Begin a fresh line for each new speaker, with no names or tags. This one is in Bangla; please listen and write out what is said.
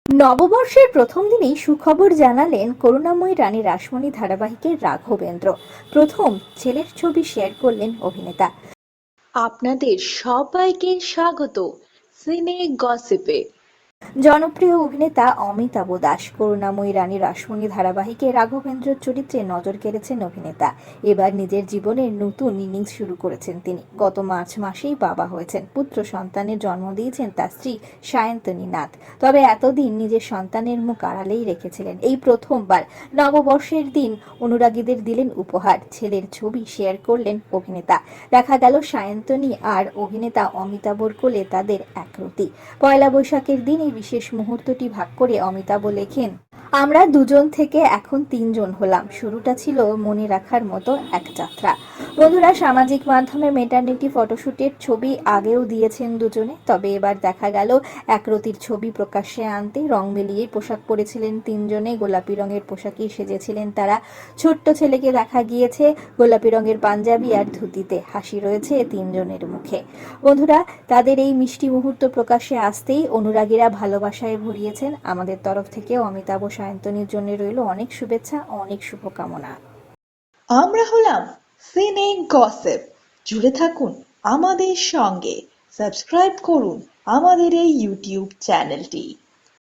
নববর্ষের প্রথম দিনেই সুখবর জানালেন করুণাময়ী রানী রাসমণি ধারাবাহিকের রাঘবেন্দ্র। প্রথম ছেলের ছবি শেয়ার করলেন অভিনেতা।
আপনাদের সবাইকে স্বাগত সিনে গসিপে।
জনপ্রিয় অভিনেতা অমিতাভ দাস করুণাময়ী রানী রাসমণি ধারাবাহিকে রাঘবেন্দ্রের চরিত্রে নজর কেড়েছেন অভিনেতা। এবার নিজের জীবনের নতুন ইনিংস শুরু করেছেন তিনি। গত মার্চ মাসেই বাবা হয়েছেন, পুত্র সন্তানের জন্ম দিয়েছেন তার স্ত্রী সায়ন্তনী নাথ। তবে এতদিন নিজের সন্তানের মুখ আড়ালেই রেখেছিলেন। এই প্রথমবার নববর্ষের দিন অনুরাগীদের দিলেন উপহার, ছেলের ছবি শেয়ার করলেন অভিনেতা। দেখা গেল সায়ন্তনী আর অভিনেতা অমিতাভর কোলে তাদের একরতি। পয়লা বৈশাখের দিন এই বিশেষ মুহূর্তটি ভাগ করে অমিতাভ লেখেন, আমরা দুজন থেকে এখন তিনজন হলাম, শুরুটা ছিল মনে রাখার মতো এক যাত্রা। বন্ধুরা, সামাজিক মাধ্যমে মেটার্নিটি ফটোশুটের ছবি আগেও দিয়েছেন দুজনে, তবে এবার দেখা গেল একরতির ছবি প্রকাশ্যে আনতে রং মিলিয়ে পোশাক পরেছিলেন তিনজনে। গোলাপি রঙের পোশাকেই সেজেছিলেন তারা। ছোট্ট ছেলেকে দেখা গিয়েছে গোলাপি রঙের পাঞ্জাবি আর ধুতিতে। হাসি রয়েছে তিনজনের মুখে। বন্ধুরা, তাদের এই মিষ্টি মুহূর্ত প্রকাশ্যে আসতেই অনুরাগীরা ভালোবাসায় ভরিয়েছেন। আমাদের তরফ থেকেও অমিতাভ সায়ন্তনীর জন্য রইল অনেক শুভেচ্ছা, অনেক শুভকামনা।
আমরা হলাম সিনে গসিপ। জুড়ে থাকুন আমাদের সঙ্গে, সাবস্ক্রাইব করুন আমাদের এই ইউটিউব চ্যানেলটি।